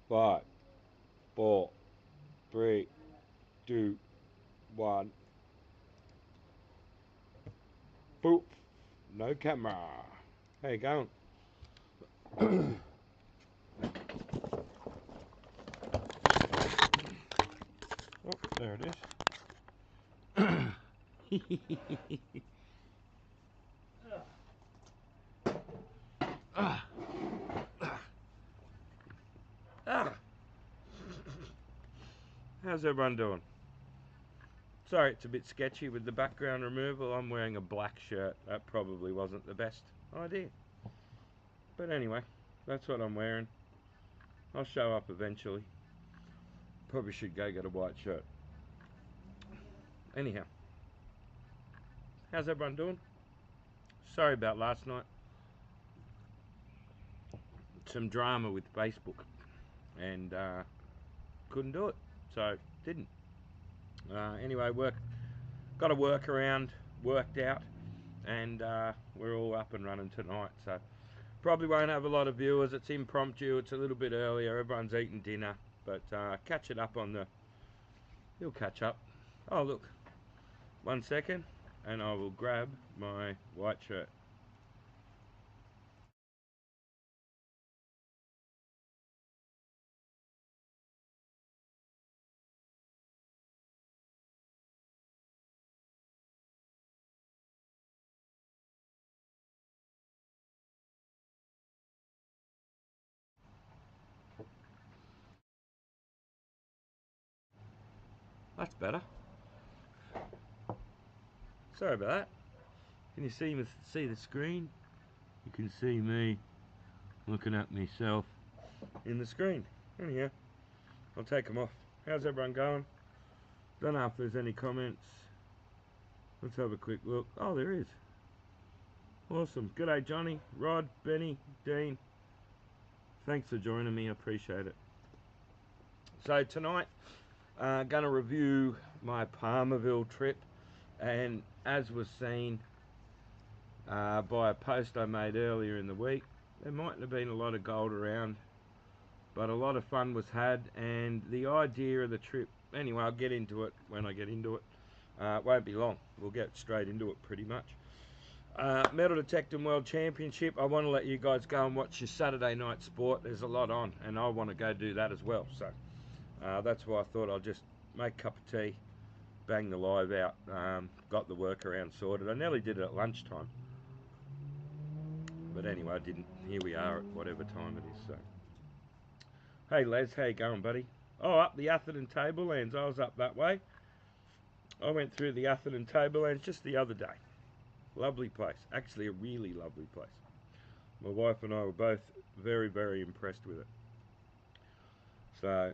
5, 4, 3, 2, 1. Boop. No camera. How you going? Oh, there it is. Ah. Ah. How's everyone doing? Sorry, it's a bit sketchy with the background removal. I'm wearing a black shirt. That probably wasn't the best idea. But anyway, that's what I'm wearing. I'll show up eventually. Probably should go get a white shirt. Anyhow, how's everyone doing? Sorry about last night. Some drama with Facebook, and couldn't do it, so didn't. Anyway, got a workaround worked out, and we're all up and running tonight. So probably won't have a lot of viewers. It's impromptu. It's a little bit earlier. Everyone's eating dinner, but catch it up on the. You'll catch up. Oh look, 1 second, and I will grab my white shirt. That's better. Sorry about that. Can you see the screen? You can see me looking at myself in the screen. Anyhow, I'll take them off. How's everyone going? Don't know if there's any comments. Let's have a quick look. Oh, there is. Awesome. G'day, Johnny, Rod, Benny, Dean. Thanks for joining me. I appreciate it. So tonight, going to review my Palmerville trip, and as was seen by a post I made earlier in the week, there mightn't have been a lot of gold around, but a lot of fun was had, and the idea of the trip, anyway, I'll get into it when I get into it. It won't be long. We'll get straight into it pretty much. Metal Detecting World Championship. I want to let you guys go and watch your Saturday night sport. There's a lot on, and I want to go do that as well. So that's why I thought I'll just make a cup of tea, bang the live out. Got the workaround sorted. I nearly did it at lunchtime, but anyway, I didn't. Here we are at whatever time it is. So, hey Les, how you going, buddy? Oh, up the Atherton Tablelands. I was up that way. I went through the Atherton Tablelands just the other day. Lovely place. Actually, a really lovely place. My wife and I were both very, very impressed with it. So,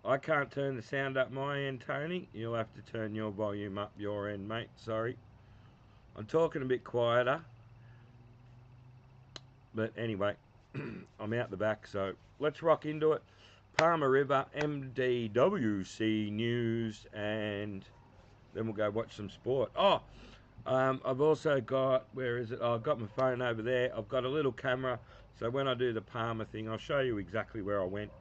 I can't turn the sound up my end, Tony. You'll have to turn your volume up your end, mate. Sorry. I'm talking a bit quieter. But anyway, I'm out the back, so let's rock into it. Palmer River, MDWC news, and then we'll go watch some sport. Oh, I've also got, where is it? Oh, I've got my phone over there. I've got a little camera, so when I do the Palmer thing, I'll show you exactly where I went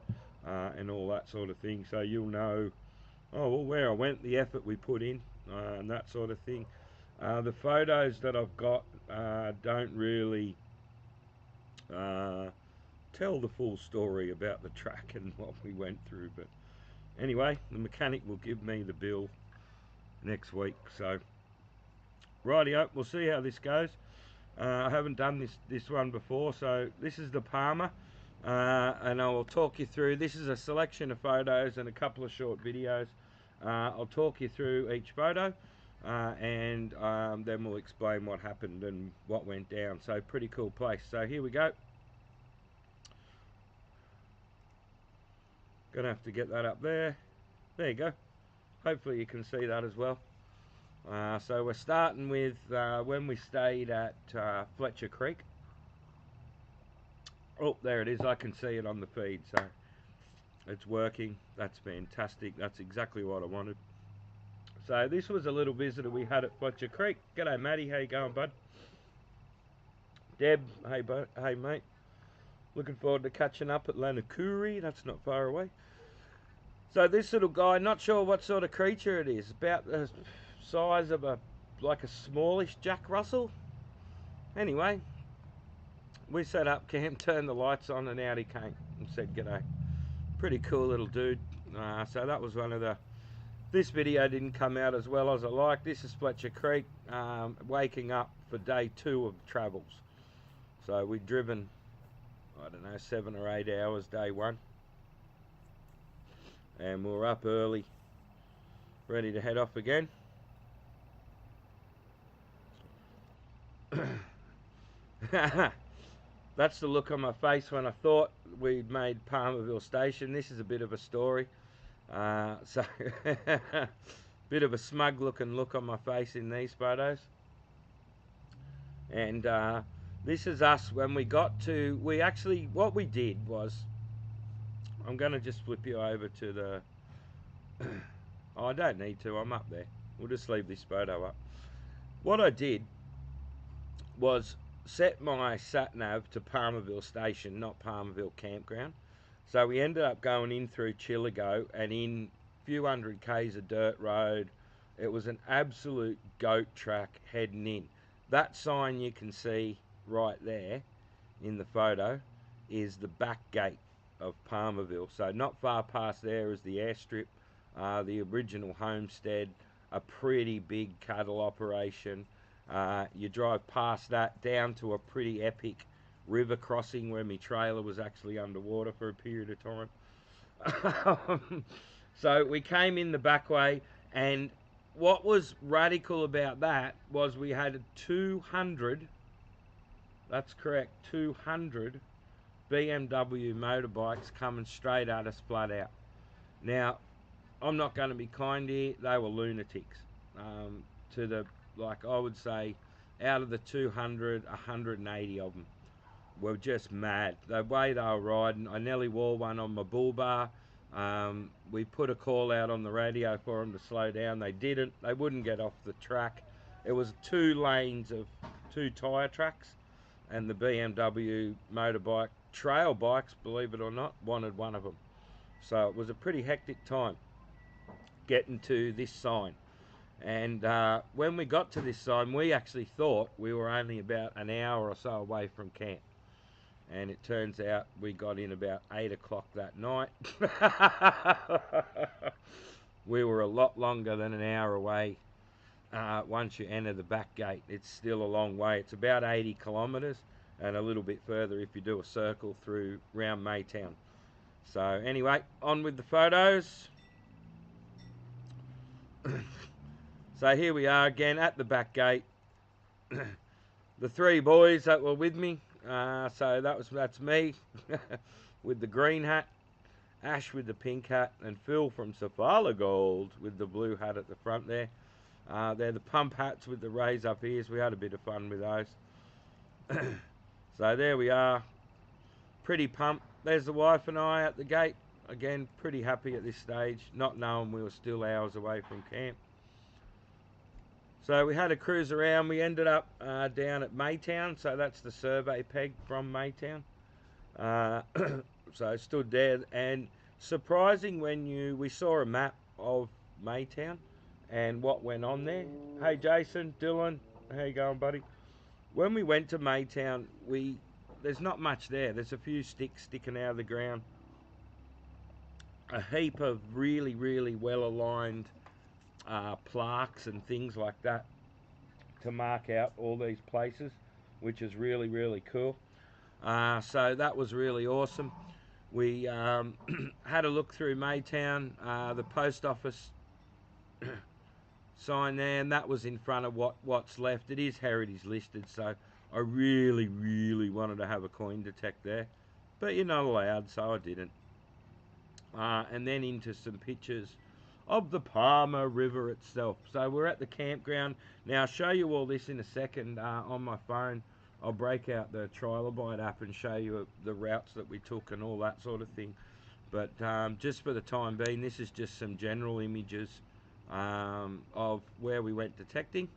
and all that sort of thing, so you'll know, oh, well, where I went, the effort we put in, and that sort of thing. The photos that I've got don't really tell the full story about the track and what we went through, but anyway, the mechanic will give me the bill next week, so rightio, we'll see how this goes. I haven't done this one before, so this is the Palmer, and I will talk you through. This is a selection of photos and a couple of short videos. I'll talk you through each photo, and then we'll explain what happened and what went down. So pretty cool place. So here we go. Gonna have to get that up there. There you go. Hopefully you can see that as well. So we're starting with when we stayed at Fletcher Creek. Oh, there it is. I can see it on the feed, so it's working. That's fantastic. That's exactly what I wanted. So this was a little visitor we had at Fletcher Creek. G'day, Matty. How you going, bud? Deb, hey, bud. Hey, mate. Looking forward to catching up at Lanakuri. That's not far away. So this little guy, not sure what sort of creature it is. About the size of like a smallish Jack Russell. Anyway, we set up camp, turned the lights on, and out he came and said g'day. Pretty cool little dude. So that was one of the... This video didn't come out as well as I like. This is Fletcher Creek, waking up for day 2 of travels. So we'd driven, I don't know, 7 or 8 hours day 1. And we were up early, ready to head off again. That's the look on my face when I thought we'd made Palmerville Station. This is a bit of a story. So, bit of a smug looking look on my face in these photos. And this is us when we got to, what we did was, I'm going to just flip you over to the, oh, I don't need to, I'm up there. We'll just leave this photo up. What I did was set my sat-nav to Palmerville Station, not Palmerville Campground. So we ended up going in through Chillago and in a few hundred k's of dirt road. It was an absolute goat track heading in. That sign you can see right there in the photo is the back gate of Palmerville. So not far past there is the airstrip, the original homestead, a pretty big cattle operation. You drive past that down to a pretty epic river crossing where my trailer was actually underwater for a period of time. So we came in the back way, and what was radical about that was we had 200, that's correct, 200 BMW motorbikes coming straight at us flat out. Now, I'm not going to be kind here, they were lunatics. To the, like I would say, out of the 200, 180 of them were just mad. The way they were riding, I nearly wore one on my bull bar. We put a call out on the radio for them to slow down. They didn't. They wouldn't get off the track. It was 2 lanes of 2 tyre tracks, and the BMW motorbike trail bikes, believe it or not, wanted one of them. So it was a pretty hectic time getting to this sign. And when we got to this sign, we actually thought we were only about an hour or so away from camp. And it turns out we got in about 8 o'clock that night. We were a lot longer than an hour away once you enter the back gate. It's still a long way. It's about 80 kilometres and a little bit further if you do a circle through round Maytown. So anyway, on with the photos. So here we are again at the back gate. The 3 boys that were with me. So that's me with the green hat, Ash with the pink hat, and Phil from Safala Gold with the blue hat at the front there. They're the pump hats with the raised up ears. We had a bit of fun with those. So there we are, pretty pumped. There's the wife and I at the gate. Again, pretty happy at this stage, not knowing we were still hours away from camp. So we had a cruise around. We ended up down at Maytown, so that's the survey peg from Maytown. So I stood there, and surprising when we saw a map of Maytown and what went on there. Hey Jason, Dylan, how you going, buddy? When we went to Maytown, there's not much there. There's a few sticks sticking out of the ground. A heap of really, really well aligned plaques and things like that to mark out all these places, which is really, really cool. So that was really awesome. We had a look through Maytown, the post office sign there, and that was in front of what's left. It is heritage listed, so I really, really wanted to have a coin detect there, but you're not allowed, so I didn't. And then into some pictures of the Palmer River itself. So we're at the campground. Now I'll show you all this in a second on my phone. I'll break out the Trilobite app and show you the routes that we took and all that sort of thing. But just for the time being, this is just some general images of where we went detecting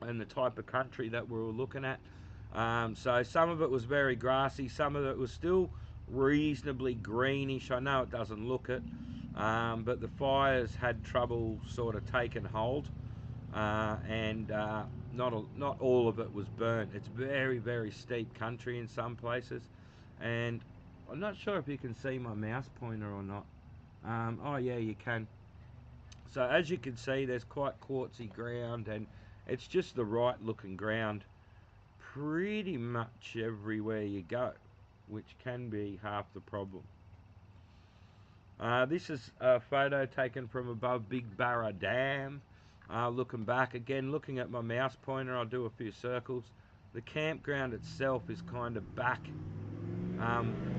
and the type of country that we were looking at. So some of it was very grassy, some of it was still reasonably greenish. I know it doesn't look it, but the fires had trouble sort of taking hold, and not all of it was burnt. It's very steep country in some places, and I'm not sure if you can see my mouse pointer or not. Oh yeah, you can. So as you can see, there's quite quartzy ground, and it's just the right looking ground pretty much everywhere you go, which can be half the problem. This is a photo taken from above Big Barra Dam. Looking back again, looking at my mouse pointer, I'll do a few circles. The campground itself is kind of back,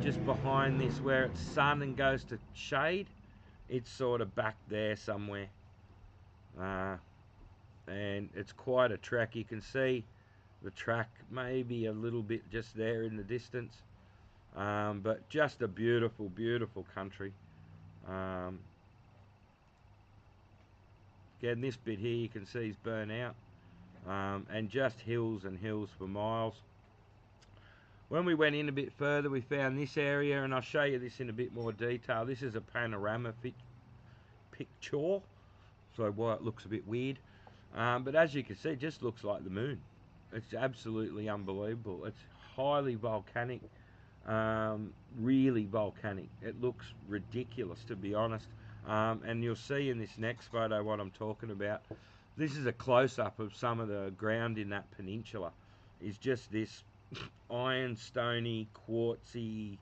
just behind this where it's sun and goes to shade. It's sort of back there somewhere, and it's quite a trek. You can see the track maybe a little bit just there in the distance, but just a beautiful country. Again, this bit here you can see is burnt out, and just hills and hills for miles. When we went in a bit further, we found this area, and I'll show you this in a bit more detail. This is a panorama picture, so why it looks a bit weird, but as you can see, it just looks like the moon. It's absolutely unbelievable. It's highly volcanic, really volcanic. It looks ridiculous, to be honest, and you'll see in this next photo what I'm talking about. This is a close-up of some of the ground in that peninsula. It's just this ironstony, quartzy,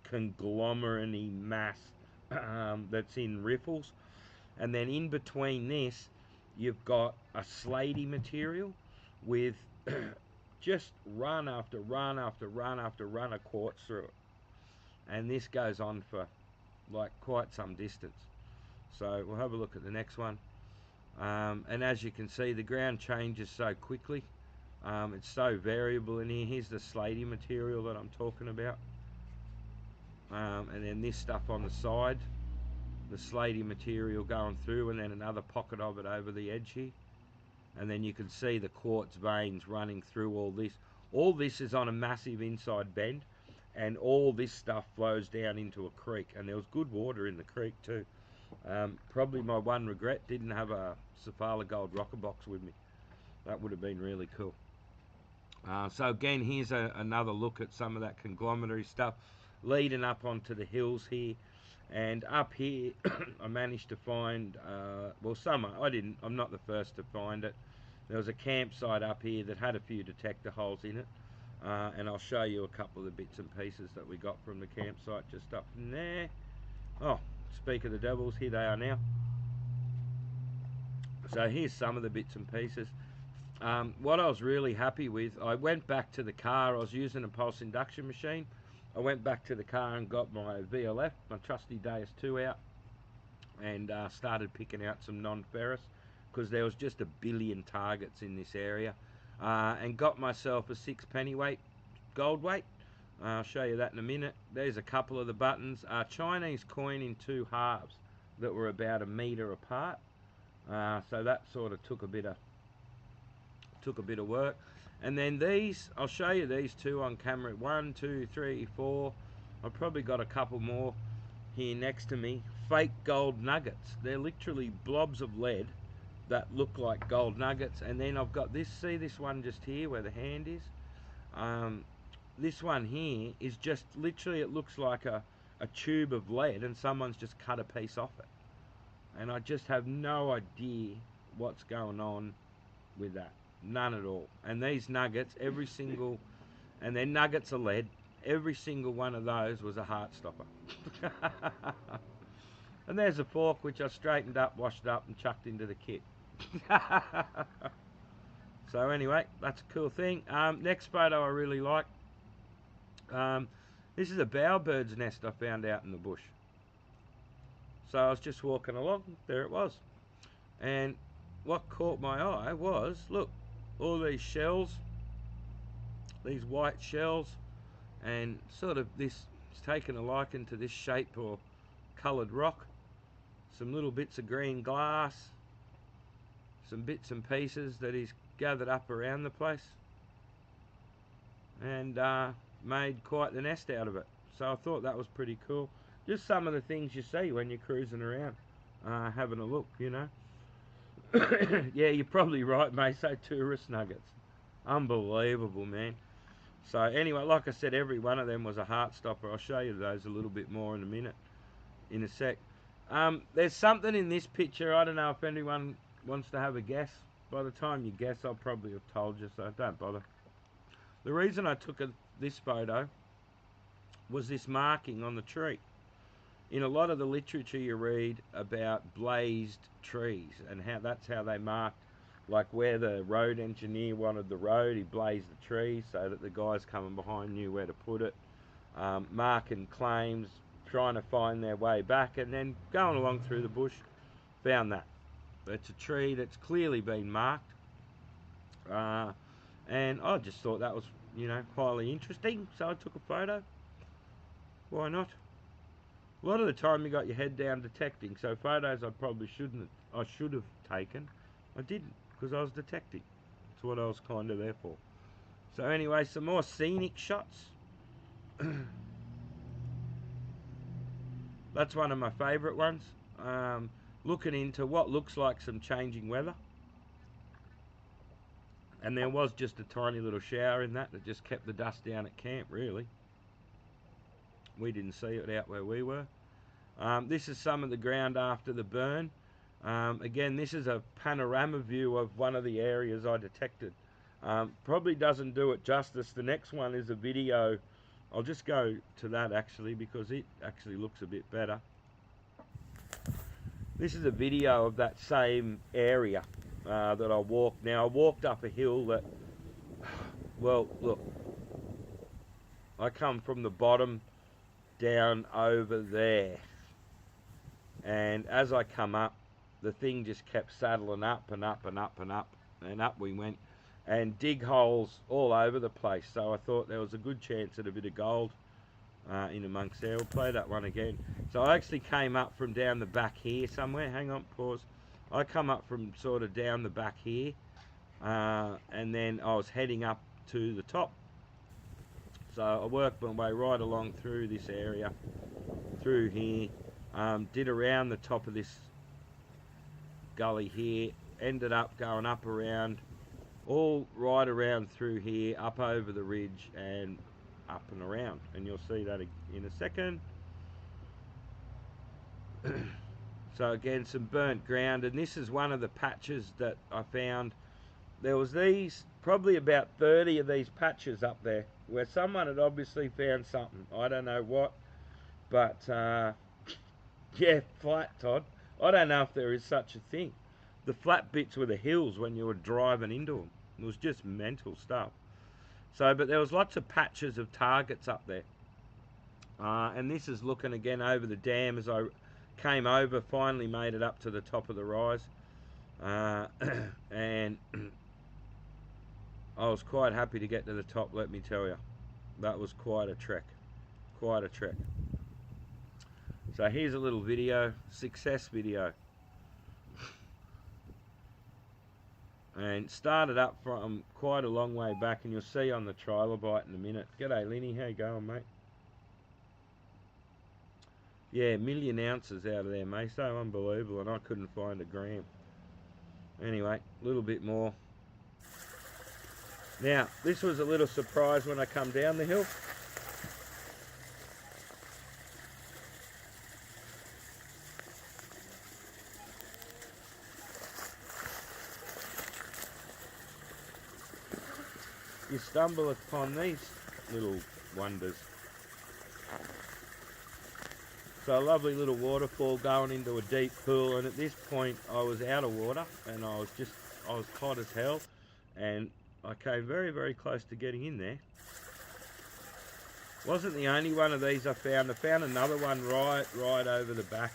conglomerate-y mass that's in riffles, and then in between this you've got a slaty material with just run after run after run after run of quartz through it, and this goes on for like quite some distance. So we'll have a look at the next one, and as you can see, the ground changes so quickly. It's so variable in here. Here's the slaty material that I'm talking about, and then this stuff on the side, the slaty material going through, and then another pocket of it over the edge here, and then you can see the quartz veins running through all this. All this is on a massive inside bend, and all this stuff flows down into a creek, and there was good water in the creek too. Probably my one regret, didn't have a Safala Gold rocker box with me. That would have been really cool. So again, here's another look at some of that conglomerate stuff leading up onto the hills here. And up here, I managed to find, well, I'm not the first to find it. There was a campsite up here that had a few detector holes in it. And I'll show you a couple of the bits and pieces that we got from the campsite just up from there. Oh, speak of the devils, here they are now. So here's some of the bits and pieces. What I was really happy with, I went back to the car. I was using a pulse induction machine. I went back to the car and got my VLF, my trusty Deus 2 out, and started picking out some non-ferrous, because there was just a billion targets in this area, and got myself a 6 pennyweight gold weight. I'll show you that in a minute. There's a couple of the buttons, Chinese coin in 2 halves that were about a metre apart, so that sort of took a bit of work. And then these, I'll show you these two on camera. 1, 2, 3, 4. I've probably got a couple more here next to me. Fake gold nuggets. They're literally blobs of lead that look like gold nuggets. And then I've got this, see this one just here where the hand is? This one here is just literally, it looks like a tube of lead, and someone's just cut a piece off it. And I just have no idea what's going on with that. None at all. And these nuggets, every single, and they're nuggets of lead, every single one of those was a heart stopper. And there's a fork which I straightened up, washed up, and chucked into the kit. So anyway, that's a cool thing. Next photo I really like. This is a bowerbird's nest I found out in the bush. So I was just walking along, there it was. And what caught my eye was, look, all these shells, these white shells, and sort of this, it's taken a liking to this shape or coloured rock. Some little bits of green glass, some bits and pieces that he's gathered up around the place. and made quite the nest out of it. So I thought that was pretty cool. Just some of the things you see when you're cruising around, having a look, you know. Yeah, you're probably right, mate. So tourist nuggets, unbelievable, man. So anyway, like I said, every one of them was a heart stopper. I'll show you those a little bit more in a minute, in a sec. There's something in this picture. I don't know if anyone wants to have a guess. By the time you guess, I'll probably have told you, so don't bother. The reason I took this photo was this marking on the tree. In a lot of the literature you read about blazed trees and that's how they marked, like where the road engineer wanted the road, he blazed the tree so that the guys coming behind knew where to put it. Marking claims, trying to find their way back, and then going along through the bush, found that. It's a tree that's clearly been marked. And I just thought that was, you know, highly interesting, so I took a photo. Why not? A lot of the time you got your head down detecting, so photos I probably should have taken. I didn't, because I was detecting. That's what I was kind of there for. So anyway, some more scenic shots. That's one of my favourite ones. Looking into what looks like some changing weather. And there was just a tiny little shower in that just kept the dust down at camp, really. We didn't see it out where we were. This is some of the ground after the burn. Again, this is a panorama view of one of the areas I detected. Probably doesn't do it justice. The next one is a video. I'll just go to that actually because it actually looks a bit better. This is a video of that same area that I walked. Now I walked up a hill that, well, look, I come from the bottom down over there, and as I come up, the thing just kept saddling up and up and up and up, and up we went, and dig holes all over the place. So I thought there was a good chance at a bit of gold in amongst there. We'll play that one again. So I actually came up from down the back here somewhere. Hang on, pause. I come up from sort of down the back here, and then I was heading up to the top. So I worked my way right along through this area, through here, did around the top of this gully here, ended up going up around, all right around through here, up over the ridge and up and around. And you'll see that in a second. So again, some burnt ground, and this is one of the patches that I found. There was probably about 30 of these patches up there where someone had obviously found something. I don't know what, but yeah, flat, Todd. I don't know if there is such a thing. The flat bits were the hills when you were driving into them. It was just mental stuff. So, but there was lots of patches of targets up there. And this is looking again over the dam as I came over, finally made it up to the top of the rise. And I was quite happy to get to the top, let me tell you. That was quite a trek. Quite a trek. So here's a little video, success video. And started up from quite a long way back, and you'll see on the trilobite in a minute. G'day Linny, how you going, mate? Yeah, 1,000,000 ounces out of there, mate. So unbelievable, and I couldn't find a gram. Anyway, a little bit more. Now, this was a little surprise when I come down the hill. You stumble upon these little wonders. So a lovely little waterfall going into a deep pool, and at this point I was out of water and I was hot as hell, and I came very, very close to getting in there. Wasn't the only one of these I found. I found another one right over the back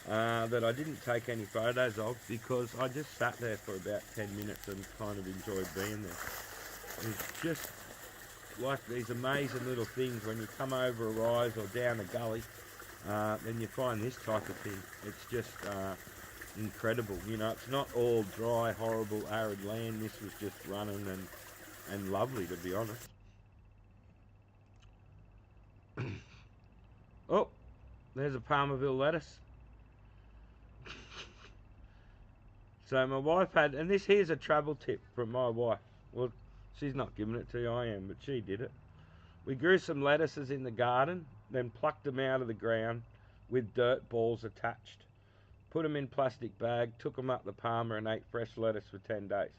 that I didn't take any photos of because I just sat there for about 10 minutes and kind of enjoyed being there. It's just like these amazing little things when you come over a rise or down a gully, then you find this type of thing. It's just incredible. You know, it's not all dry, horrible, arid land. This was just running and lovely, to be honest. There's a Palmerville lettuce. So my wife had, and this here's a travel tip from my wife. Well, she's not giving it to you, I am, but she did it. We grew some lettuces in the garden, then plucked them out of the ground with dirt balls attached. Put them in plastic bag, took them up the Palmer and ate fresh lettuce for 10 days.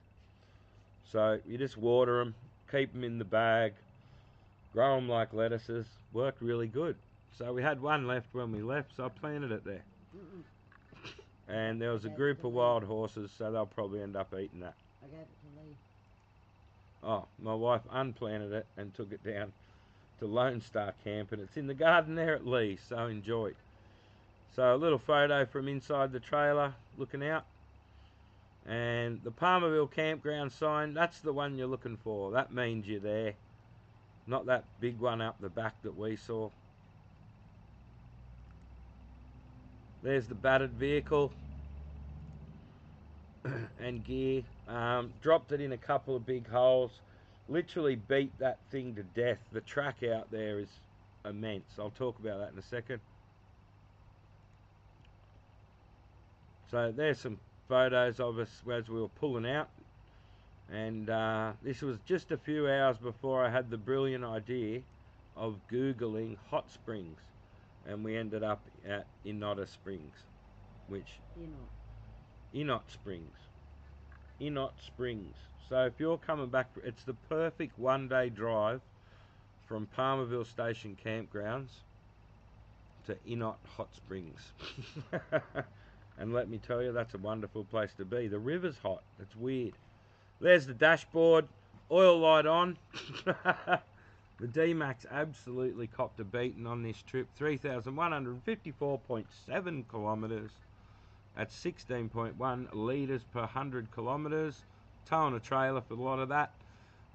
So you just water them, keep them in the bag, grow them like lettuces. Worked really good. So we had one left when we left, so I planted it there. And there was a group of wild horses, so they'll probably end up eating that. I gave it to Lee. Oh, my wife unplanted it and took it down to Lone Star Camp, and it's in the garden there at Lee, so enjoy. So a little photo from inside the trailer, looking out. And the Palmerville campground sign, that's the one you're looking for. That means you're there. Not that big one up the back that we saw. There's the battered vehicle and gear. Dropped it in a couple of big holes. Literally beat that thing to death. The track out there is immense. I'll talk about that in a second. So there's some photos of us as we were pulling out. And this was just a few hours before I had the brilliant idea of Googling hot springs. And we ended up at Inota Springs, which Inot Springs. So if you're coming back, it's the perfect one-day drive from Palmerville Station Campgrounds to Inot Hot Springs. And let me tell you, that's a wonderful place to be. The river's hot. It's weird. There's the dashboard, oil light on. The D-Max absolutely copped a beating on this trip. 3,154.7 kilometres at 16.1 litres per 100 kilometres. Towing a trailer for a lot of that.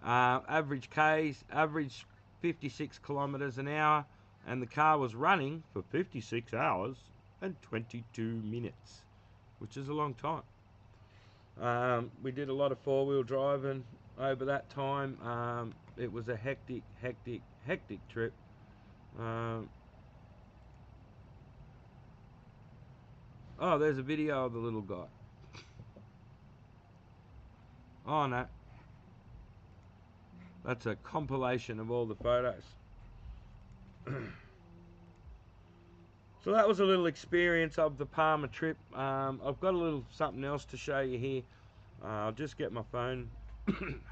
Average Ks, average 56 kilometres an hour. And the car was running for 56 hours and 22 minutes, which is a long time. We did a lot of four-wheel driving over that time. It was a hectic trip. Oh, there's a video of the little guy. Oh no, that's a compilation of all the photos. So that was a little experience of the Palmer trip. I've got a little something else to show you here. I'll just get my phone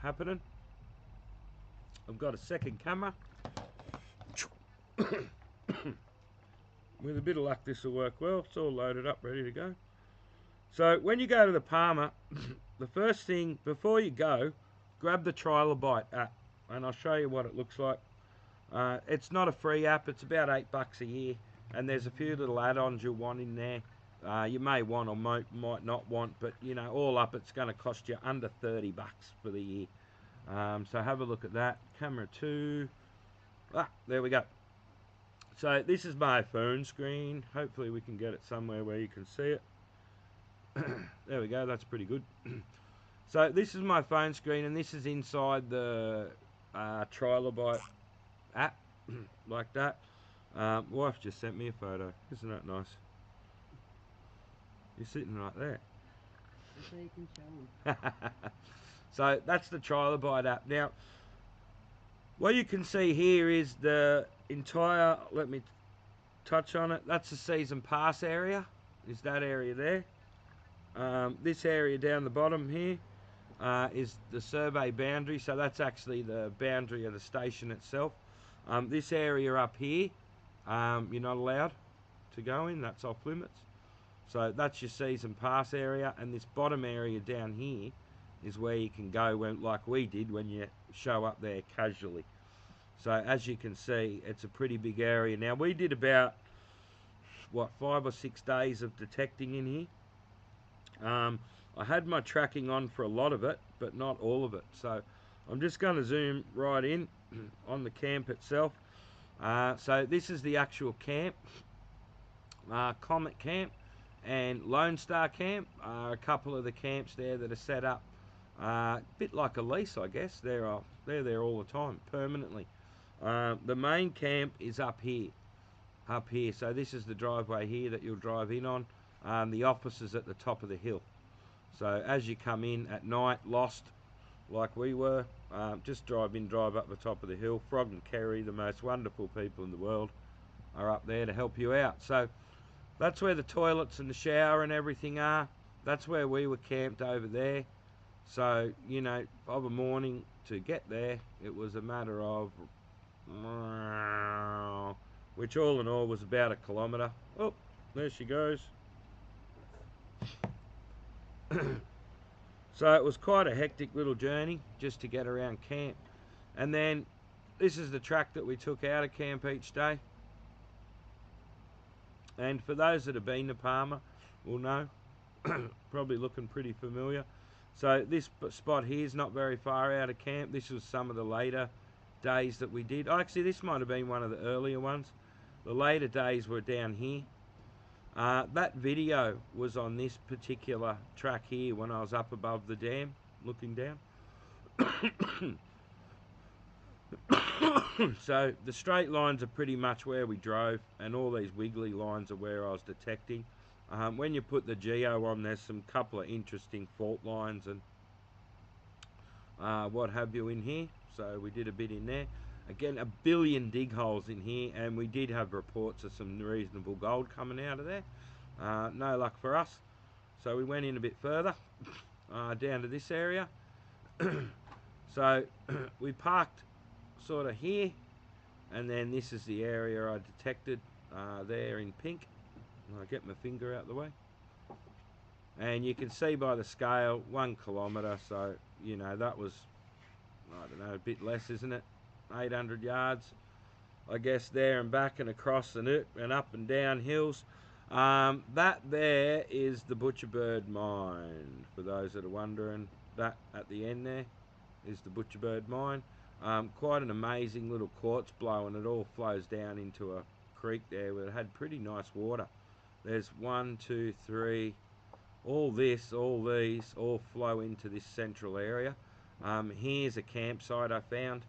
happening. I've got a second camera. With a bit of luck this will work well. It's all loaded up, ready to go. So when you go to the Palmer, the first thing, before you go, grab the Trilobite app. And I'll show you what it looks like. It's not a free app. It's about $8 a year. And there's a few little add-ons you'll want in there. You may want or might not want, but you know, all up it's going to cost you under $30 for the year. So have a look at that. Camera 2. There we go. So this is my phone screen. Hopefully we can get it somewhere where you can see it. There we go. That's pretty good. So this is my phone screen, and this is inside the Trilobite app, like that. Wife just sent me a photo. Isn't that nice? You're sitting right there. So you can show them. So that's the Trilobite app. Now, what you can see here is the entire, let me touch on it, that's the season pass area, is that area there. This area down the bottom here is the survey boundary, so that's actually the boundary of the station itself. This area up here, you're not allowed to go in, that's off limits. So that's your season pass area, and this bottom area down here is where you can go when, like we did, when you show up there casually. So as you can see, it's a pretty big area. Now we did about, what, 5 or 6 days of detecting in here. I had my tracking on for a lot of it, but not all of it. So I'm just going to zoom right in on the camp itself. So this is the actual camp, Comet Camp and Lone Star Camp. A couple of the camps there that are set up a bit like a lease, I guess. They're there all the time, permanently. The main camp is up here. up here. So this is the driveway here that you'll drive in on. The office is at the top of the hill. So as you come in at night, lost like we were, just drive up the top of the hill. Frog and Kerry, the most wonderful people in the world, are up there to help you out. So that's where the toilets and the shower and everything are. That's where we were camped over there. So, you know, of a morning to get there, it was a matter of, which all in all was about 1 kilometre. Oh, there she goes. So it was quite a hectic little journey just to get around camp. And then this is the track that we took out of camp each day. And for those that have been to Palmer will know, probably looking pretty familiar. So this spot here is not very far out of camp. This was some of the later days that we did. Actually, this might have been one of the earlier ones. The later days were down here. That video was on this particular track here when I was up above the dam looking down. So the straight lines are pretty much where we drove, and all these wiggly lines are where I was detecting. When you put the geo on, there's some couple of interesting fault lines and what have you in here. So we did a bit in there. Again, 1 billion dig holes in here, and we did have reports of some reasonable gold coming out of there. No luck for us. So we went in a bit further, down to this area. So we parked sort of here, and then this is the area I detected there in pink. I'll get my finger out the way. And you can see by the scale, 1 kilometre, so, you know, that was, I don't know, a bit less, isn't it? 800 yards, I guess, there and back and across and up and down hills. That there is the Butcherbird mine, for those that are wondering. That at the end there is the Butcherbird mine. Quite an amazing little quartz blow, and it all flows down into a creek there where it had pretty nice water. There's 1, 2, 3, all these all flow into this central area. Here's a campsite I found.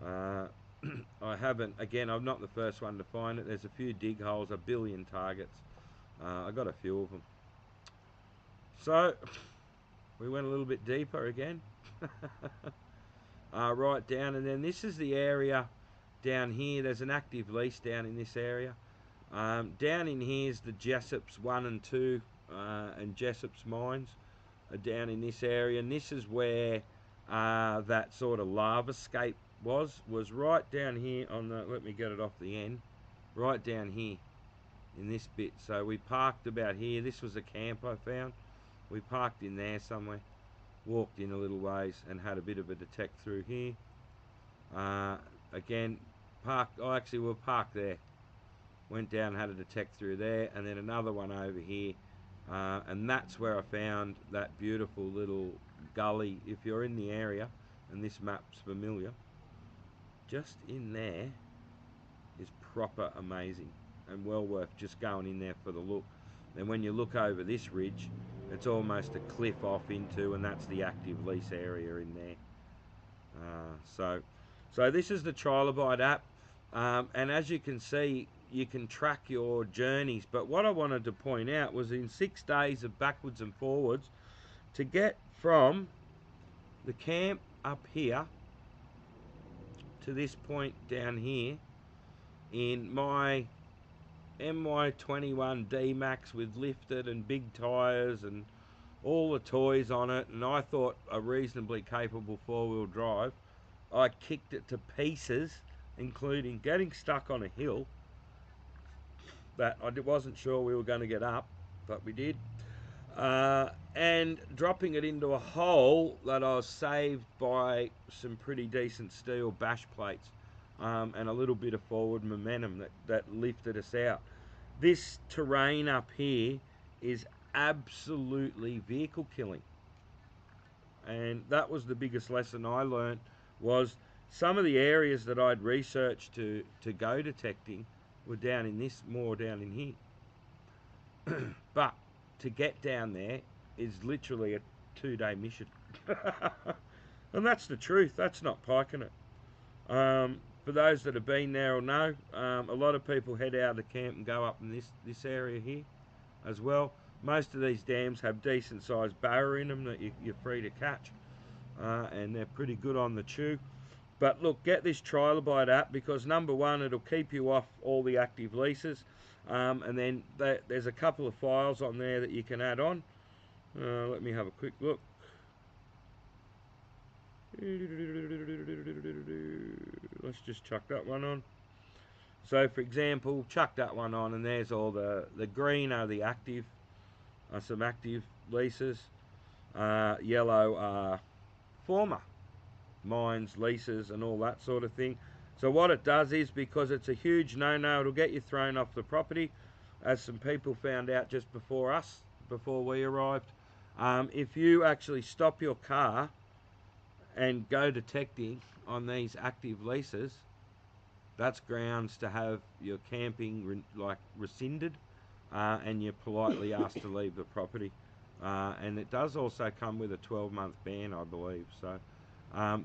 I haven't, again, I'm not the first one to find it. There's a few dig holes, 1 billion targets. I got a few of them. So we went a little bit deeper again. Right down, and then this is the area down here. There's an active lease down in this area. Down in here is the Jessop's 1 and 2 and Jessop's mines are down in this area, and this is where that sort of lava scape was right down here on the, let me get it off the end, right down here in this bit. So we parked about here. This was a camp I found. We parked in there somewhere, walked in a little ways and had a bit of a detect through here. Again, parked, oh actually we'll park there. Went down, had a detect through there, and then another one over here. And that's where I found that beautiful little gully. If you're in the area, and this map's familiar, just in there is proper amazing and well worth just going in there for the look. And when you look over this ridge, it's almost a cliff off into, and that's the active lease area in there. So this is the Trilobite app, and as you can see, you can track your journeys. But what I wanted to point out was in 6 days of backwards and forwards, to get from the camp up here to this point down here in my MY21 D-Max with lifted and big tyres and all the toys on it, and I thought a reasonably capable 4-wheel drive, I kicked it to pieces, including getting stuck on a hill that I wasn't sure we were going to get up, but we did, and dropping it into a hole that I was saved by some pretty decent steel bash plates, and a little bit of forward momentum that lifted us out. This terrain up here is absolutely vehicle killing, and that was the biggest lesson I learned. Was some of the areas that I'd researched to go detecting were down in this, more down in here. But to get down there is literally a 2-day mission. And that's the truth, that's not piking it. for those that have been there will know, a lot of people head out of camp and go up in this area here as well. Most of these dams have decent sized barra in them that you're free to catch, and they're pretty good on the chew. But look, get this Trilobite app, because number one, it'll keep you off all the active leases, and then there's a couple of files on there that you can add on. Let me have a quick look. Let's just chuck that one on. So for example, chuck that one on, and there's all the green are the active, some active leases. Yellow are former mines, leases, and all that sort of thing. So what it does is, because it's a huge no-no, it'll get you thrown off the property, as some people found out just before us, before we arrived. If you actually stop your car and go detecting on these active leases, that's grounds to have your camping rescinded, and you're politely asked to leave the property. And it does also come with a 12-month ban, I believe. So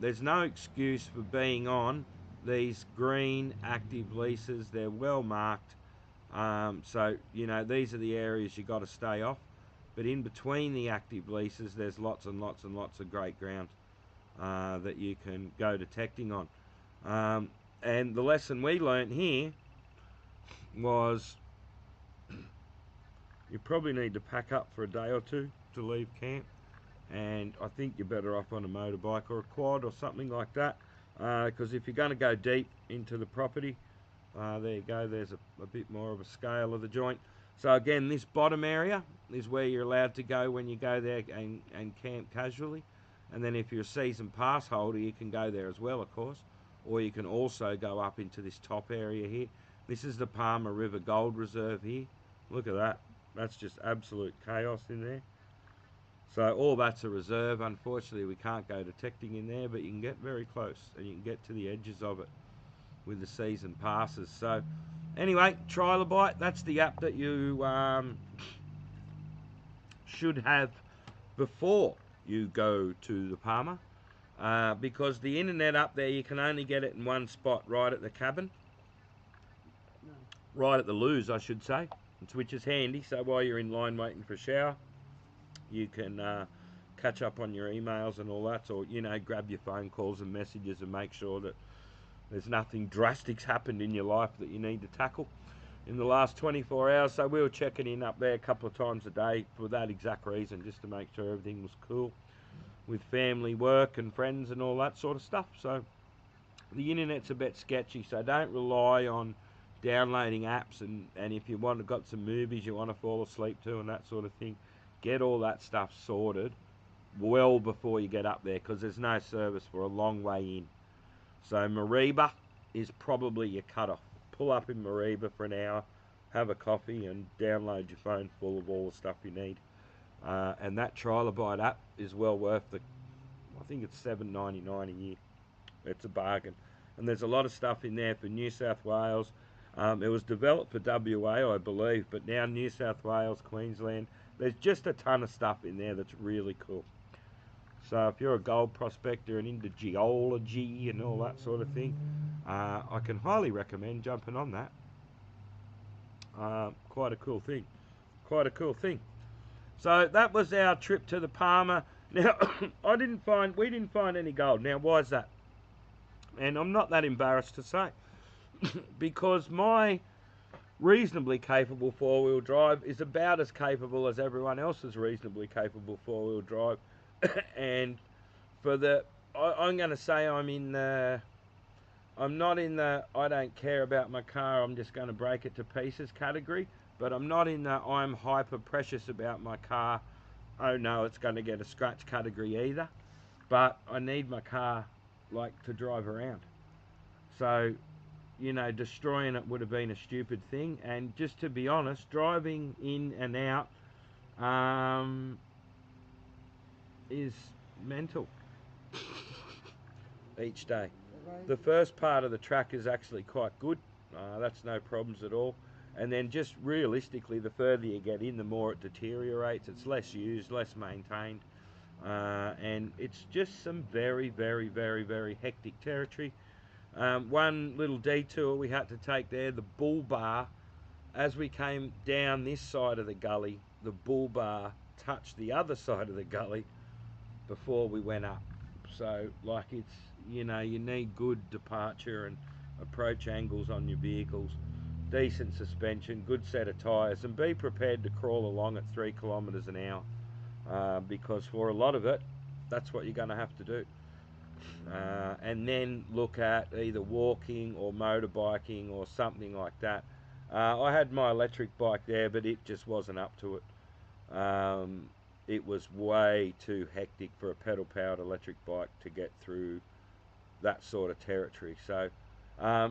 there's no excuse for being on these green active leases. They're well marked. So, you know, these are the areas you got to stay off. But in between the active leases, there's lots and lots and lots of great ground that you can go detecting on. And the lesson we learnt here was you probably need to pack up for a day or two to leave camp, and I think you're better off on a motorbike or a quad or something like that, because if you're going to go deep into the property, there you go, there's a bit more of a scale of the joint. So again, this bottom area is where you're allowed to go when you go there and camp casually. And then if you're a season pass holder, you can go there as well, of course. Or you can also go up into this top area here. This is the Palmer River Gold Reserve here. Look at that. That's just absolute chaos in there. So all that's a reserve. Unfortunately, we can't go detecting in there, but you can get very close and you can get to the edges of it with the season passes. So anyway, Trilobite, that's the app that you should have before you go to the Palmer, because the internet up there, you can only get it in one spot, right at the cabin. No. Right at the loos, I should say, which is handy. So while you're in line waiting for a shower, you can catch up on your emails and all that, or, you know, grab your phone calls and messages and make sure that there's nothing drastic's happened in your life that you need to tackle in the last 24 hours. So we were checking in up there a couple of times a day for that exact reason, just to make sure everything was cool with family, work and friends and all that sort of stuff. So the internet's a bit sketchy, so don't rely on downloading apps, and if you got some movies you want to fall asleep to and that sort of thing, get all that stuff sorted well before you get up there, because there's no service for a long way in. So Mariba is probably your cutoff. Pull up in Mariba for an hour, have a coffee and download your phone full of all the stuff you need. And that Trilobite app is well worth I think it's $7.99 a year. It's a bargain. And there's a lot of stuff in there for New South Wales. It was developed for WA, I believe, but now New South Wales, Queensland, there's just a ton of stuff in there that's really cool. So if you're a gold prospector and into geology and all that sort of thing, I can highly recommend jumping on that. Quite a cool thing. Quite a cool thing. So that was our trip to the Palmer. Now, we didn't find any gold. Now, why is that? And I'm not that embarrassed to say, because my reasonably capable four-wheel drive is about as capable as everyone else's reasonably capable four-wheel drive. And for I'm going to say I'm not in the I don't care about my car, I'm just going to break it to pieces category, but I'm not in the I'm hyper precious about my car, oh no, it's going to get a scratch category either. But I need my car, like, to drive around. So, you know, destroying it would have been a stupid thing. And just to be honest, driving in and out is mental each day. The first part of the track is actually quite good. That's no problems at all. And then just realistically, the further you get in, the more it deteriorates. It's less used, less maintained. And it's just some very, very, very, very hectic territory. One little detour we had to take there, the bull bar, as we came down this side of the gully, the bull bar touched the other side of the gully before we went up. So like, it's, you know, you need good departure and approach angles on your vehicles, decent suspension, good set of tyres, and be prepared to crawl along at 3 kilometres an hour, because for a lot of it, that's what you're going to have to do. And then look at either walking or motorbiking or something like that. I had my electric bike there, but it just wasn't up to it. It was way too hectic for a pedal powered electric bike to get through that sort of territory. So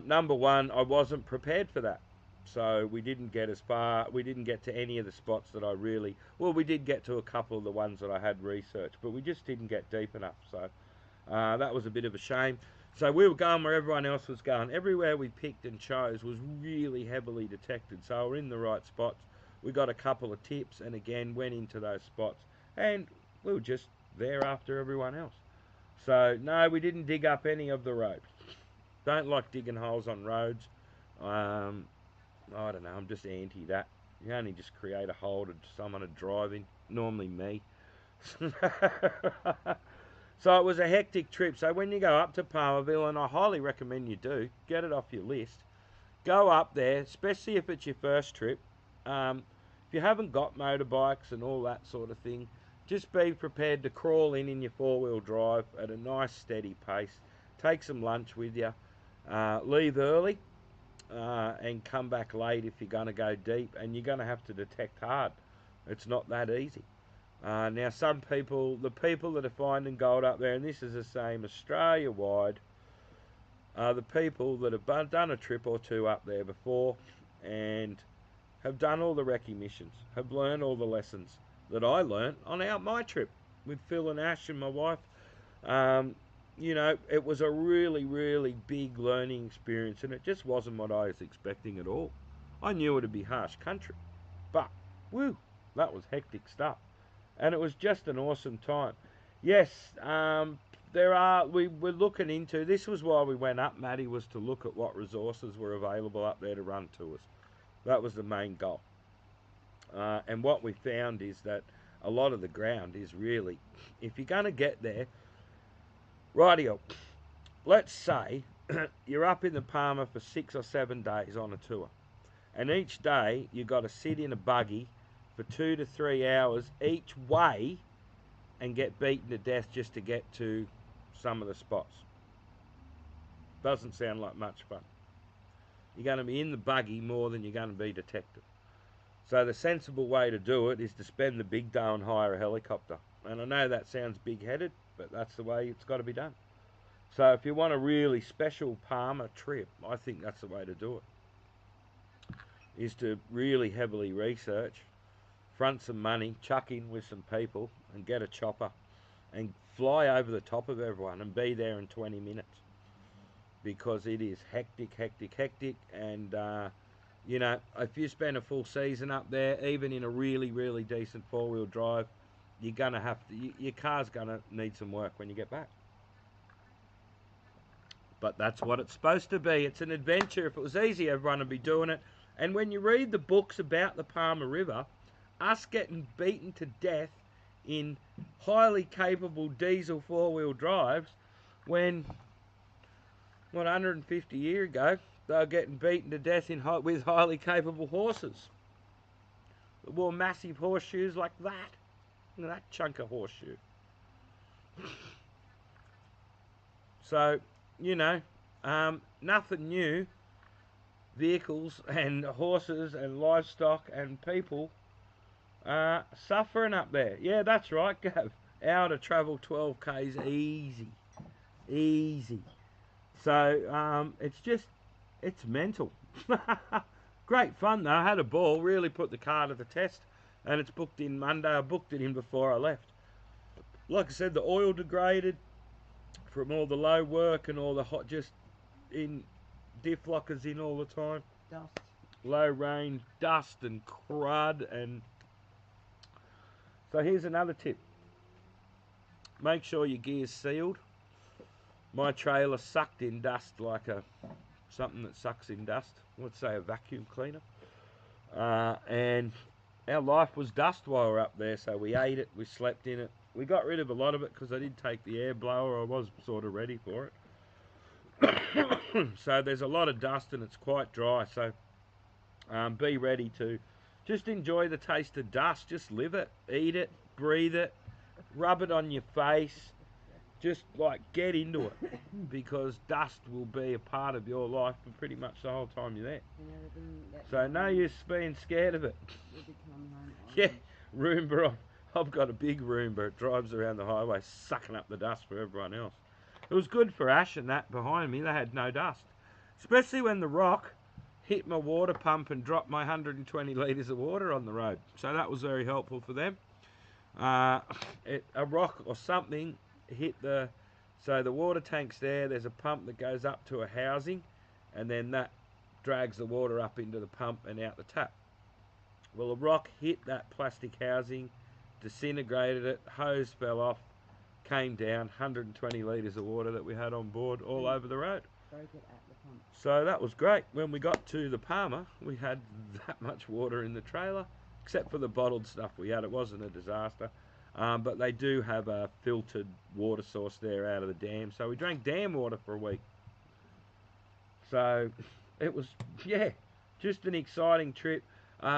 number one, I wasn't prepared for that. So we didn't get as far, we didn't get to any of the spots that I really, well, we did get to a couple of the ones that I had researched, but we just didn't get deep enough. So that was a bit of a shame. So we were going where everyone else was going. Everywhere we picked and chose was really heavily detected. So we're in the right spots. We got a couple of tips and again went into those spots. And we were just there after everyone else. So no, we didn't dig up any of the road. Don't like digging holes on roads. I don't know, I'm just anti that. You only just create a hole to someone to drive in. Normally me. So it was a hectic trip. So when you go up to Palmerville, and I highly recommend you do, get it off your list. Go up there, especially if it's your first trip. If you haven't got motorbikes and all that sort of thing, just be prepared to crawl in your four-wheel drive at a nice steady pace. Take some lunch with you. Leave early and come back late if you're going to go deep, and you're going to have to detect hard. It's not that easy. Now some people, the people that are finding gold up there, and this is the same Australia-wide, are the people that have done a trip or two up there before and have done all the recognitions, have learned all the lessons that I learned on my trip with Phil and Ash and my wife. You know, it was a really, really big learning experience, and it just wasn't what I was expecting at all. I knew it would be harsh country, but woo, that was hectic stuff. And it was just an awesome time. Yes, we're looking into, this was why we went up, Matty, was to look at what resources were available up there to run tours. That was the main goal. And what we found is that a lot of the ground is really, if you're going to get there, rightio, let's say you're up in the Palmer for 6 or 7 days on a tour. And each day you've got to sit in a buggy for 2 to 3 hours each way and get beaten to death just to get to some of the spots. Doesn't sound like much fun. You're going to be in the buggy more than you're going to be detected. So the sensible way to do it is to spend the big day and hire a helicopter. And I know that sounds big-headed, but that's the way it's got to be done. So if you want a really special Palmer trip, I think that's the way to do it. Is to really heavily research, front some money, chuck in with some people, and get a chopper and fly over the top of everyone and be there in 20 minutes. Because it is hectic, hectic, hectic. And, you know, if you spend a full season up there, even in a really, really decent four-wheel drive, you're going to have to, your car's going to need some work when you get back. But that's what it's supposed to be. It's an adventure. If it was easy, everyone would be doing it. And when you read the books about the Palmer River, us getting beaten to death in highly capable diesel four-wheel drives, when, what, 150 years ago, they were getting beaten to death with highly capable horses. They wore massive horseshoes like that. Look at that chunk of horseshoe. So, you know, nothing new. Vehicles and horses and livestock and people suffering up there. Yeah, that's right, Gav. Hour to travel 12 k's easy. Easy. So, it's mental. Great fun though. I had a ball, really put the car to the test. And it's booked in Monday. I booked it in before I left. Like I said, the oil degraded from all the low work and all the hot, just in diff lockers in all the time. Dust. Low rain, dust and crud. And so here's another tip. Make sure your gear's sealed. my trailer sucked in dust like something that sucks in dust. Let's say a vacuum cleaner. And our life was dust while we were up there, so we ate it, we slept in it. We got rid of a lot of it because I did take the air blower. I was sort of ready for it. So there's a lot of dust and it's quite dry, so be ready to just enjoy the taste of dust. Just live it, eat it, breathe it, rub it on your face. Just like get into it, because dust will be a part of your life for pretty much the whole time you're there. So no use being scared of it. Yeah, Roomba. I've got a big Roomba. It drives around the highway sucking up the dust for everyone else. It was good for Ash and that behind me. They had no dust. Especially when the rock hit my water pump and dropped my 120 litres of water on the road. So that was very helpful for them. A rock or something hit so the water tank's there's a pump that goes up to a housing, and then that drags the water up into the pump and out the tap. Well, a rock hit that plastic housing, disintegrated it, hose fell off, came down, 120 litres of water that we had on board all over the road. Broke it at the pump. So that was great. When we got to the Palmer, we had that much water in the trailer, except for the bottled stuff we had. It wasn't a disaster. But they do have a filtered water source there out of the dam. So we drank dam water for a week. So it was, yeah, just an exciting trip.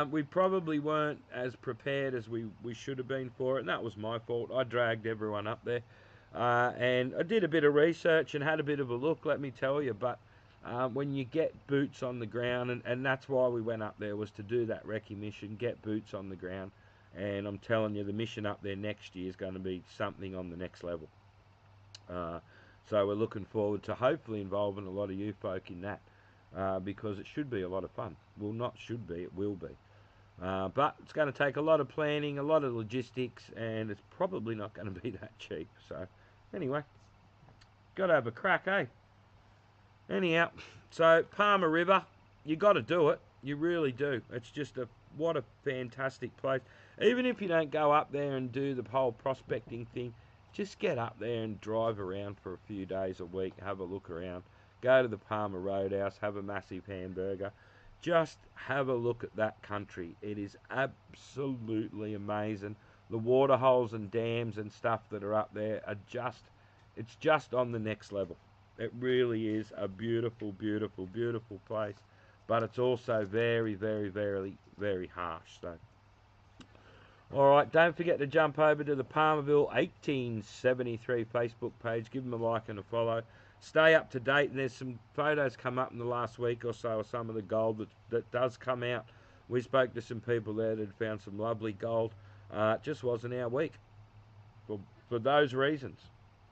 We probably weren't as prepared as we should have been for it. And that was my fault. I dragged everyone up there. And I did a bit of research and had a bit of a look, let me tell you. But when you get boots on the ground, and that's why we went up there, was to do that recce mission, get boots on the ground. And I'm telling you, the mission up there next year is going to be something on the next level. So we're looking forward to hopefully involving a lot of you folk in that, because it should be a lot of fun. Well, not should be, it will be. But it's going to take a lot of planning, a lot of logistics, and it's probably not going to be that cheap. So anyway, got to have a crack, eh? Anyhow, so Palmer River, you got to do it. You really do. It's just what a fantastic place. Even if you don't go up there and do the whole prospecting thing, just get up there and drive around for a few days a week, have a look around, go to the Palmer Roadhouse, have a massive hamburger, just have a look at that country. It is absolutely amazing. The water holes and dams and stuff that are up there are it's just on the next level. It really is a beautiful, beautiful, beautiful place, but it's also very, very, very, very harsh. So, alright, don't forget to jump over to the Palmerville 1873 Facebook page. Give them a like and a follow. Stay up to date, and there's some photos come up in the last week or so of some of the gold that does come out. We spoke to some people there that had found some lovely gold. It just wasn't our week for those reasons,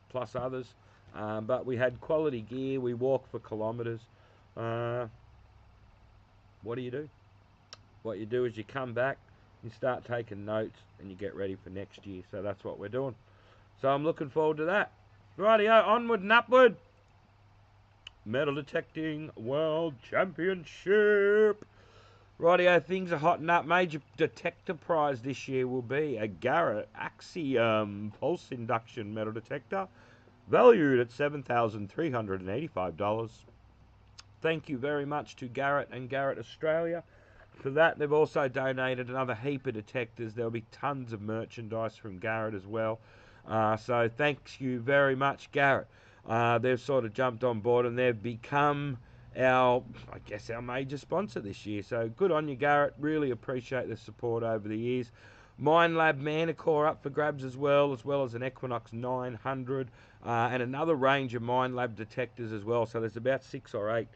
plus others. But we had quality gear. We walked for kilometres. What do? What you do is you come back, you start taking notes, and you get ready for next year. So that's what we're doing. So I'm looking forward to that. Rightio, onward and upward. Metal Detecting World Championship. Rightio, things are hotting up. Major detector prize this year will be a Garrett Axiom pulse induction metal detector, valued at $7,385. Thank you very much to Garrett and Garrett Australia for that. They've also donated another heap of detectors. There'll be tons of merchandise from Garrett as well. So thanks you very much, Garrett. They've sort of jumped on board and they've become our major sponsor this year. So good on you, Garrett. Really appreciate the support over the years. Minelab Manicore up for grabs as well as an Equinox 900 and another range of Minelab detectors as well. So there's about 6 or 8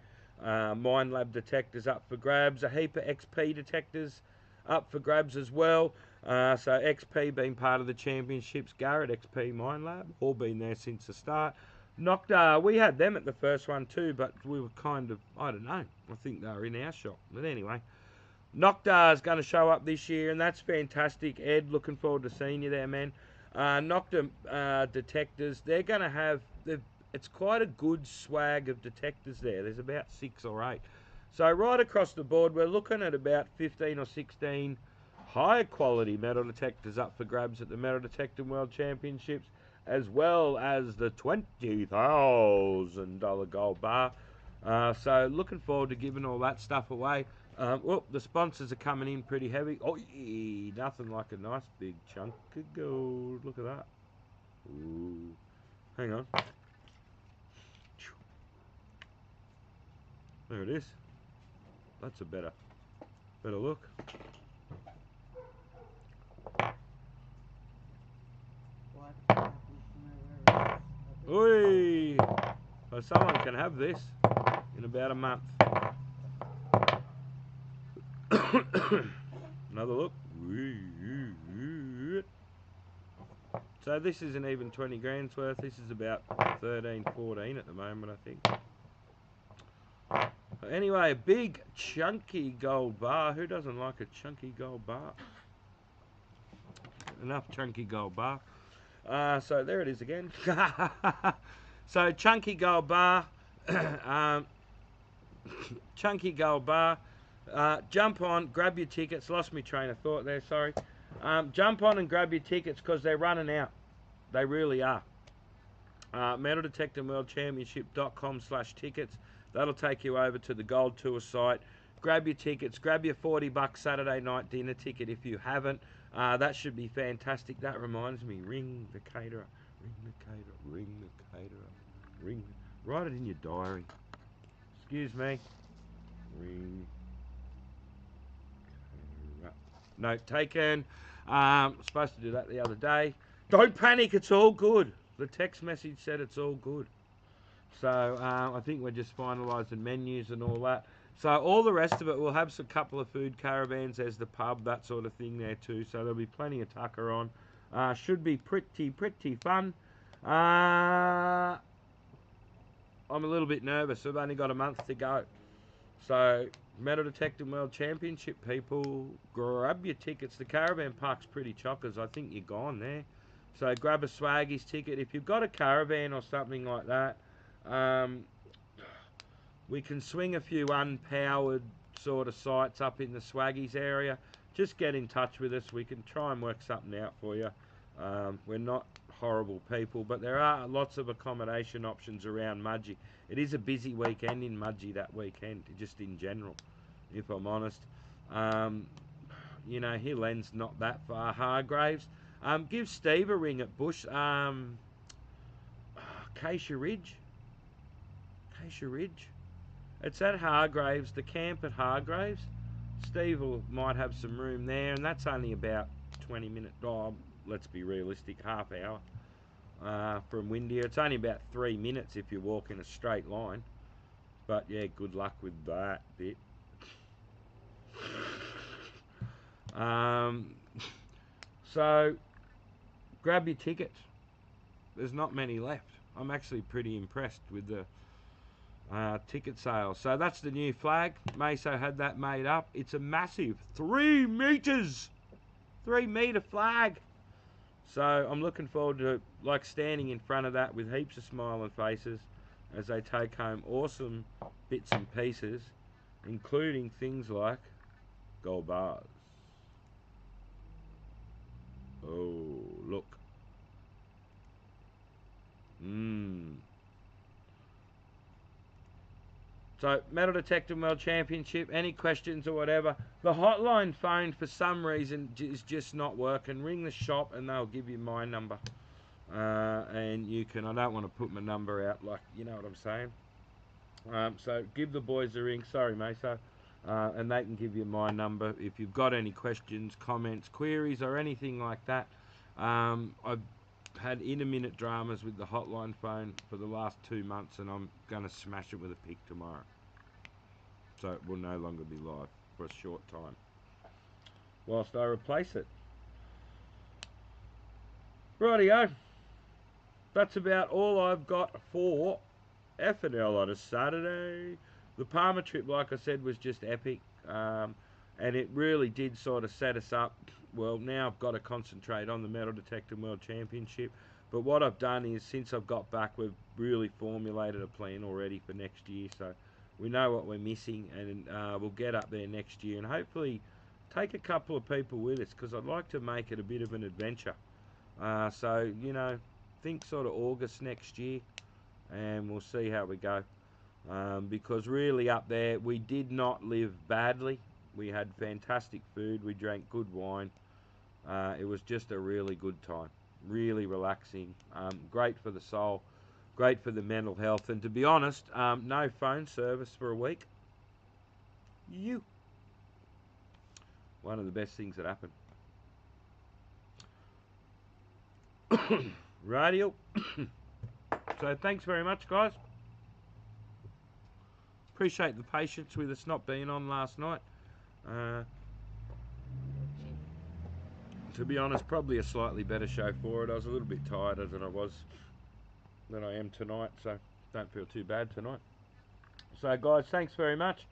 Minelab detectors up for grabs. A heap of XP detectors up for grabs as well. So XP being part of the championships, Garrett, XP, Minelab, all been there since the start. Noctar, we had them at the first one too, but we were kind of, I don't know, I think they were in our shop. But anyway, Noctar is going to show up this year, and that's fantastic. Ed, looking forward to seeing you there, man. Noctar detectors, they're going to have, it's quite a good swag of detectors there. There's about 6 or 8. So right across the board, we're looking at about 15 or 16 high quality metal detectors up for grabs at the Metal Detecting World Championships. as well as the $20,000 gold bar. So looking forward to giving all that stuff away. Well, the sponsors are coming in pretty heavy. Oh, yeah, nothing like a nice big chunk of gold. Look at that. Ooh. Hang on. There it is. That's a better look. Oi! So someone can have this in about a month. Another look. So this isn't even 20 grand's worth. This is about 13, 14 at the moment, I think. Anyway, a big chunky gold bar. Who doesn't like a chunky gold bar? Enough chunky gold bar. So there it is again. So chunky gold bar. Chunky gold bar. Jump on, grab your tickets. Lost my train of thought there, sorry. Jump on and grab your tickets because they're running out. They really are. MetalDetectingWorldChampionship.com/tickets. That'll take you over to the Gold Tour site. Grab your tickets. Grab your $40 Saturday night dinner ticket if you haven't. That should be fantastic. That reminds me, ring the caterer. Ring the caterer. Ring the caterer. Ring. Write it in your diary. Excuse me. Ring. Note taken. Supposed to do that the other day. Don't panic, it's all good. The text message said it's all good. So I think we're just finalising menus and all that. So all the rest of it, we'll have a couple of food caravans. There's the pub, that sort of thing there too. So there'll be plenty of tucker on. Should be pretty fun. I'm a little bit nervous. I've only got a month to go. So Metal Detecting World Championship people, grab your tickets. The caravan park's pretty chockers. I think you're gone there. So grab a Swaggies ticket. If you've got a caravan or something like that, we can swing a few unpowered sort of sites up in the Swaggies area. Just get in touch with us. We can try and work something out for you. We're not horrible people, but there are lots of accommodation options around Mudgee. It is a busy weekend in Mudgee that weekend, just in general, if I'm honest. You know, Hill End's not that far. Hargraves. Give Steve a ring at Bush. Acacia Ridge. Acacia Ridge. It's at Hargraves, the camp at Hargraves. Steve might have some room there, and that's only about 20 minutes. Oh, let's be realistic, half hour from Windia. It's only about 3 minutes if you walk in a straight line. But yeah, good luck with that bit. So grab your tickets. There's not many left. I'm actually pretty impressed with the ticket sales. So that's the new flag. Meso had that made up. It's a massive 3 meters, 3-meter flag. So I'm looking forward to like standing in front of that with heaps of smiling faces as they take home awesome bits and pieces, including things like gold bars. Oh, look. So, Metal Detecting World Championship, any questions or whatever. The hotline phone, for some reason, is just not working. Ring the shop and they'll give you my number. And you can, I don't want to put my number out, like, you know what I'm saying. So, give the boys a ring. Sorry, Meso. And they can give you my number if you've got any questions, comments, queries, or anything like that. I've had intermittent dramas with the hotline phone for the last 2 months, and I'm going to smash it with a pick tomorrow. So it will no longer be live for a short time whilst I replace it. Rightio. That's about all I've got for F&L on a Saturday. The Palmer trip, like I said, was just epic. And it really did sort of set us up. Well, now I've got to concentrate on the Metal Detecting World Championship. But what I've done is, since I've got back, we've really formulated a plan already for next year. So we know what we're missing, and we'll get up there next year and hopefully take a couple of people with us, because I'd like to make it a bit of an adventure. So, you know, think sort of August next year, and we'll see how we go. Because really up there, we did not live badly. We had fantastic food. We drank good wine. It was just a really good time. Really relaxing. Great for the soul. Great for the mental health. And to be honest, no phone service for a week. One of the best things that happened. Radio. So thanks very much, guys. Appreciate the patience with us not being on last night. To be honest, probably a slightly better show for it. I was a little bit tireder than I am tonight, so don't feel too bad tonight. So guys, thanks very much.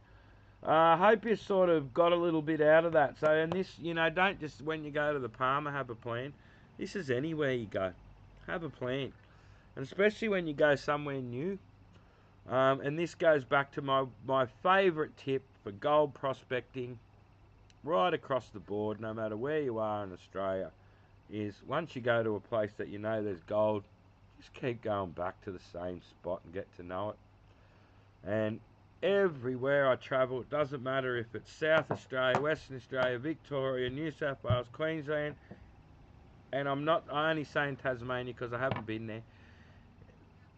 Hope you sort of got a little bit out of that. So, and this, you know, don't just when you go to the Palmer have a plan. This is anywhere you go. Have a plan. And especially when you go somewhere new. And this goes back to my favourite tip for gold prospecting right across the board, no matter where you are in Australia, is once you go to a place that you know there's gold, just keep going back to the same spot and get to know it. And everywhere I travel, it doesn't matter if it's South Australia, Western Australia, Victoria, New South Wales, Queensland, and I'm only saying Tasmania because I haven't been there,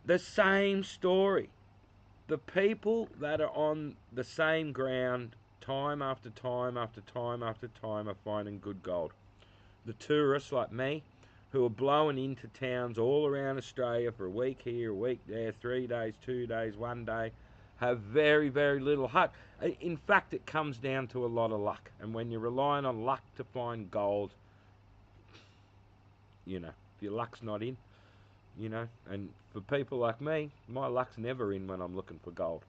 the same story. The people that are on the same ground time after time after time after time are finding good gold. The tourists like me who are blowing into towns all around Australia for a week here, a week there, 3 days, 2 days, 1 day, have very, very little luck. In fact, it comes down to a lot of luck. And when you're relying on luck to find gold, you know, if your luck's not in, you know, and for people like me, my luck's never in when I'm looking for gold.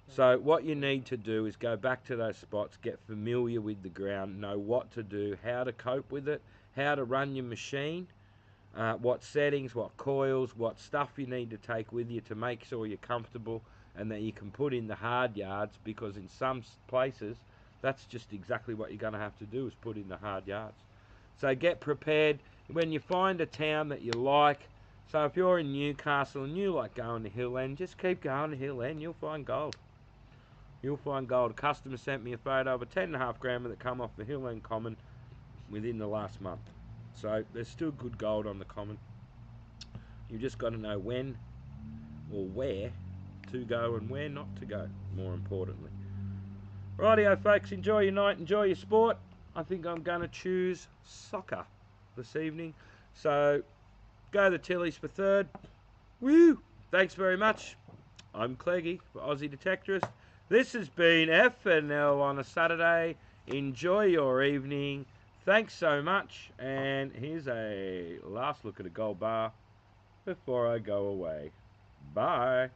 So what you need to do is go back to those spots, get familiar with the ground, know what to do, how to cope with it, how to run your machine, what settings, what coils, what stuff you need to take with you to make sure you're comfortable and that you can put in the hard yards, because in some places that's just exactly what you're going to have to do, is put in the hard yards. So get prepared. When you find a town that you like, so if you're in Newcastle and you like going to Hill End, just keep going to Hill End, you'll find gold. You'll find gold. A customer sent me a photo of a 10.5 grammer that come off the Hill End Common within the last month. So there's still good gold on the Common. You've just got to know when or where to go and where not to go, more importantly. Rightio folks, enjoy your night, enjoy your sport. I think I'm going to choose soccer this evening. So go the Tillies for third. Woo! Thanks very much. I'm Cleggy for Aussie Detectorist. This has been FNL on a Saturday. Enjoy your evening. Thanks so much. And here's a last look at a gold bar before I go away. Bye.